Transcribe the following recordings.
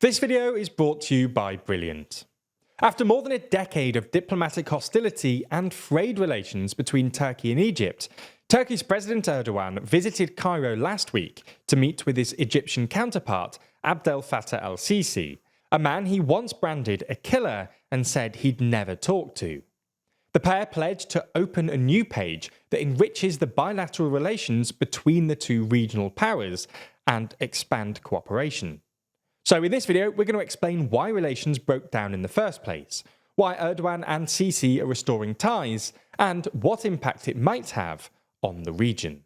This video is brought to you by Brilliant. After more than a decade of diplomatic hostility and frayed relations between Turkey and Egypt, Turkey's President Erdogan visited Cairo last week to meet with his Egyptian counterpart, Abdel Fattah al-Sisi, a man he once branded a killer and said he'd never talk to. The pair pledged to open a new page that enriches the bilateral relations between the two regional powers and expand cooperation. So in this video, we're going to explain why relations broke down in the first place, why Erdogan and Sisi are restoring ties, and what impact it might have on the region.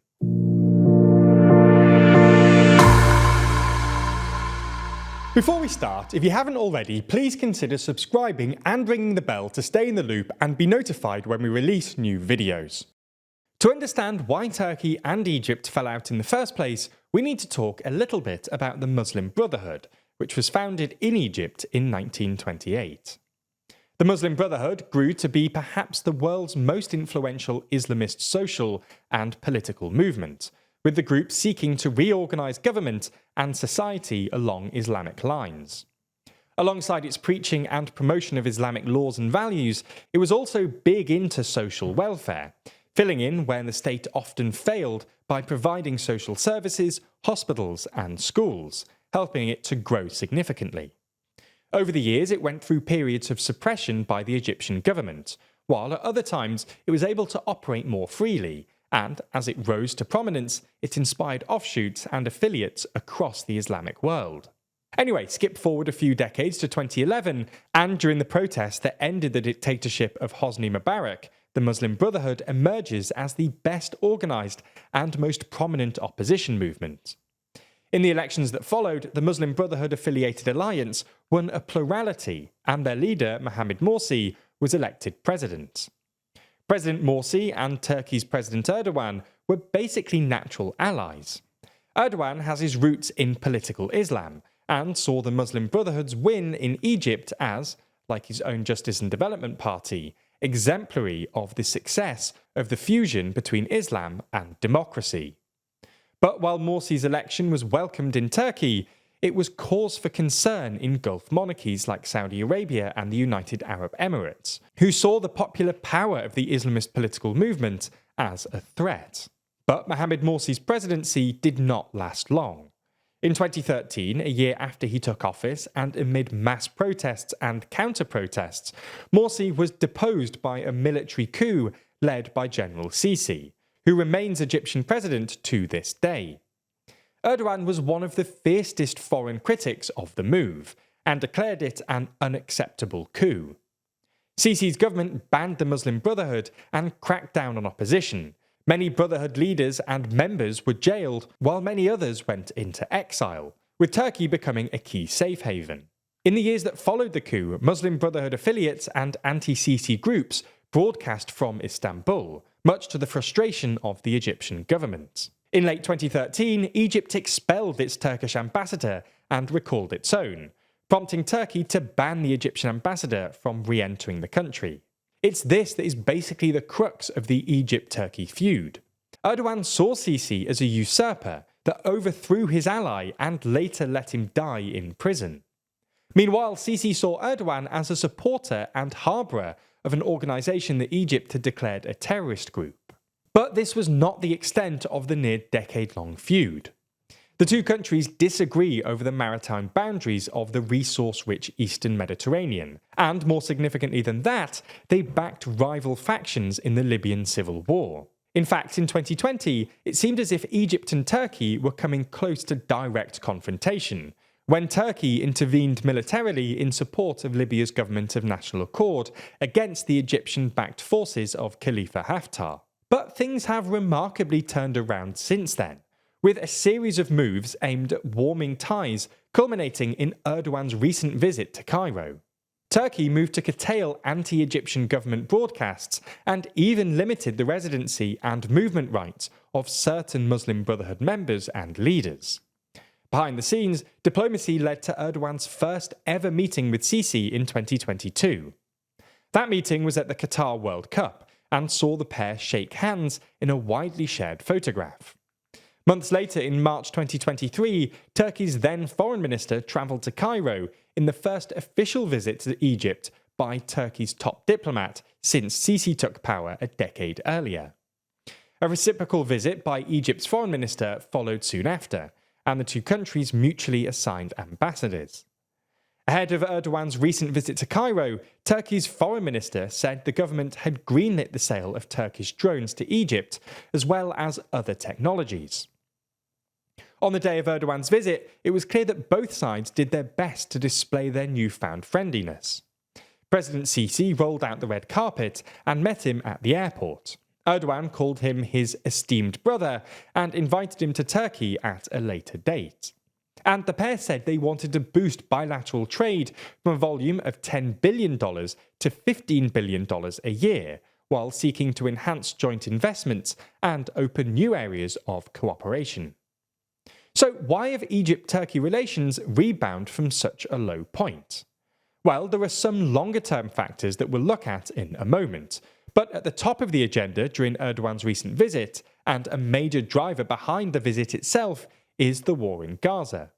Before we start, if you haven't already, please consider subscribing and ringing the bell to stay in the loop and be notified when we release new videos. To understand why Turkey and Egypt fell out in the first place, we need to talk a little bit about the Muslim Brotherhood, which was founded in Egypt in 1928. The Muslim Brotherhood grew to be perhaps the world's most influential Islamist social and political movement, with the group seeking to reorganize government and society along Islamic lines. Alongside its preaching and promotion of Islamic laws and values, it was also big into social welfare, filling in where the state often failed by providing social services, hospitals and schools, helping it to grow significantly. Over the years, it went through periods of suppression by the Egyptian government, while at other times it was able to operate more freely, and as it rose to prominence, it inspired offshoots and affiliates across the Islamic world. Anyway, skip forward a few decades to 2011, and during the protests that ended the dictatorship of Hosni Mubarak, the Muslim Brotherhood emerges as the best organised and most prominent opposition movement. In the elections that followed, the Muslim Brotherhood-affiliated alliance won a plurality, and their leader, Mohamed Morsi, was elected president. President Morsi and Turkey's President Erdogan were basically natural allies. Erdogan has his roots in political Islam, and saw the Muslim Brotherhood's win in Egypt as, like his own Justice and Development Party, exemplary of the success of the fusion between Islam and democracy. But while Morsi's election was welcomed in Turkey, it was cause for concern in Gulf monarchies like Saudi Arabia and the United Arab Emirates, who saw the popular power of the Islamist political movement as a threat. But Mohamed Morsi's presidency did not last long. In 2013, a year after he took office and amid mass protests and counter-protests, Morsi was deposed by a military coup led by General Sisi, who remains Egyptian president to this day. Erdogan was one of the fiercest foreign critics of the move, and declared it an unacceptable coup. Sisi's government banned the Muslim Brotherhood and cracked down on opposition. Many Brotherhood leaders and members were jailed, while many others went into exile, with Turkey becoming a key safe haven. In the years that followed the coup, Muslim Brotherhood affiliates and anti-Sisi groups broadcast from Istanbul, much to the frustration of the Egyptian government. In late 2013, Egypt expelled its Turkish ambassador and recalled its own, prompting Turkey to ban the Egyptian ambassador from re-entering the country. It's this that is basically the crux of the Egypt-Turkey feud. Erdogan saw Sisi as a usurper that overthrew his ally and later let him die in prison. Meanwhile, Sisi saw Erdogan as a supporter and harbourer of an organisation that Egypt had declared a terrorist group. But this was not the extent of the near-decade-long feud. The two countries disagree over the maritime boundaries of the resource-rich Eastern Mediterranean, and more significantly than that, they backed rival factions in the Libyan civil war. In fact, in 2020, it seemed as if Egypt and Turkey were coming close to direct confrontation, when Turkey intervened militarily in support of Libya's government of national accord against the Egyptian-backed forces of Khalifa Haftar. But things have remarkably turned around since then, with a series of moves aimed at warming ties, culminating in Erdogan's recent visit to Cairo. Turkey moved to curtail anti-Egyptian government broadcasts and even limited the residency and movement rights of certain Muslim Brotherhood members and leaders. Behind the scenes, diplomacy led to Erdogan's first ever meeting with Sisi in 2022. That meeting was at the Qatar World Cup and saw the pair shake hands in a widely shared photograph. Months later, in March 2023, Turkey's then foreign minister travelled to Cairo in the first official visit to Egypt by Turkey's top diplomat since Sisi took power a decade earlier. A reciprocal visit by Egypt's foreign minister followed soon after, and the two countries mutually assigned ambassadors. Ahead of Erdogan's recent visit to Cairo, Turkey's foreign minister said the government had greenlit the sale of Turkish drones to Egypt, as well as other technologies. On the day of Erdogan's visit, it was clear that both sides did their best to display their newfound friendliness. President Sisi rolled out the red carpet and met him at the airport. Erdogan called him his esteemed brother and invited him to Turkey at a later date. And the pair said they wanted to boost bilateral trade from a volume of $10 billion to $15 billion a year, while seeking to enhance joint investments and open new areas of cooperation. So why have Egypt-Turkey relations rebound from such a low point? Well, there are some longer-term factors that we'll look at in a moment. But at the top of the agenda during Erdogan's recent visit, and a major driver behind the visit itself, is the war in Gaza.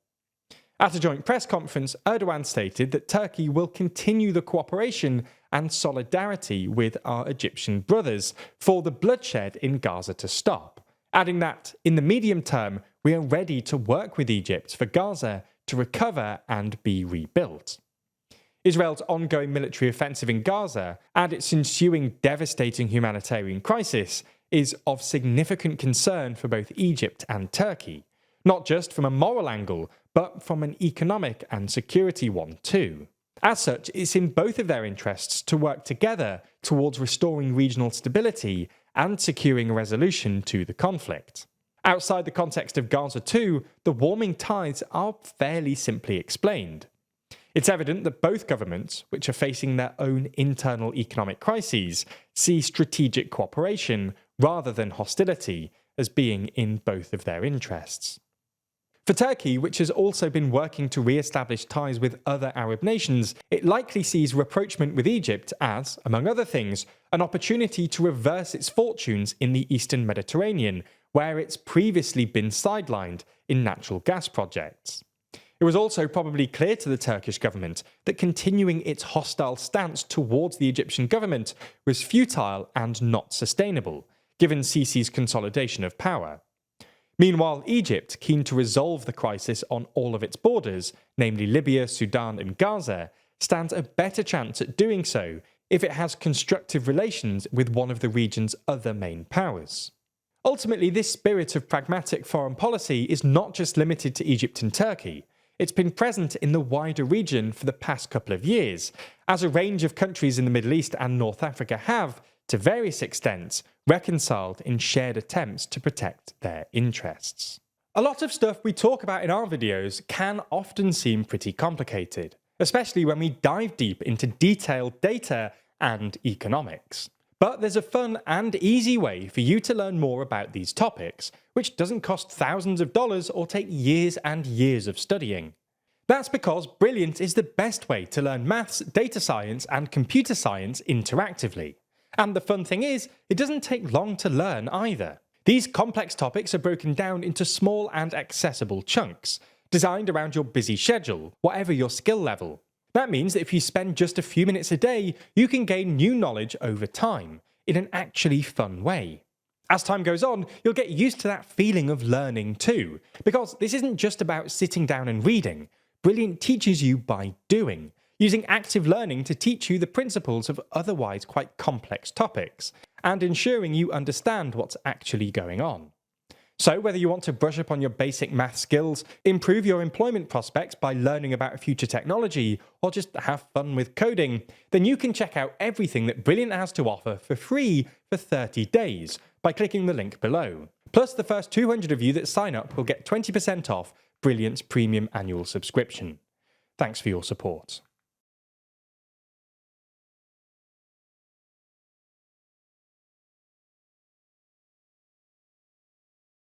At a joint press conference, Erdogan stated that Turkey will continue the cooperation and solidarity with our Egyptian brothers for the bloodshed in Gaza to stop, adding that, in the medium term, we are ready to work with Egypt for Gaza to recover and be rebuilt. Israel's ongoing military offensive in Gaza and its ensuing devastating humanitarian crisis is of significant concern for both Egypt and Turkey, not just from a moral angle, but from an economic and security one too. As such, it's in both of their interests to work together towards restoring regional stability and securing a resolution to the conflict. Outside the context of Gaza too, the warming tides are fairly simply explained. It's evident that both governments, which are facing their own internal economic crises, see strategic cooperation rather than hostility as being in both of their interests. For Turkey, which has also been working to re-establish ties with other Arab nations, it likely sees rapprochement with Egypt as, among other things, an opportunity to reverse its fortunes in the Eastern Mediterranean, where it's previously been sidelined in natural gas projects. It was also probably clear to the Turkish government that continuing its hostile stance towards the Egyptian government was futile and not sustainable, given Sisi's consolidation of power. Meanwhile, Egypt, keen to resolve the crisis on all of its borders, namely Libya, Sudan and Gaza, stands a better chance at doing so if it has constructive relations with one of the region's other main powers. Ultimately, this spirit of pragmatic foreign policy is not just limited to Egypt and Turkey. It's been present in the wider region for the past couple of years, as a range of countries in the Middle East and North Africa have, to various extents, reconciled in shared attempts to protect their interests. A lot of stuff we talk about in our videos can often seem pretty complicated, especially when we dive deep into detailed data and economics. But there's a fun and easy way for you to learn more about these topics, which doesn't cost thousands of dollars or take years and years of studying. That's because Brilliant is the best way to learn maths, data science and computer science interactively. And the fun thing is, it doesn't take long to learn either. These complex topics are broken down into small and accessible chunks, designed around your busy schedule, whatever your skill level. That means that if you spend just a few minutes a day, you can gain new knowledge over time, in an actually fun way. As time goes on, you'll get used to that feeling of learning too, because this isn't just about sitting down and reading. Brilliant teaches you by doing, using active learning to teach you the principles of otherwise quite complex topics, and ensuring you understand what's actually going on. So whether you want to brush up on your basic math skills, improve your employment prospects by learning about future technology, or just have fun with coding, then you can check out everything that Brilliant has to offer for free for 30 days by clicking the link below. Plus, the first 200 of you that sign up will get 20% off Brilliant's premium annual subscription. Thanks for your support.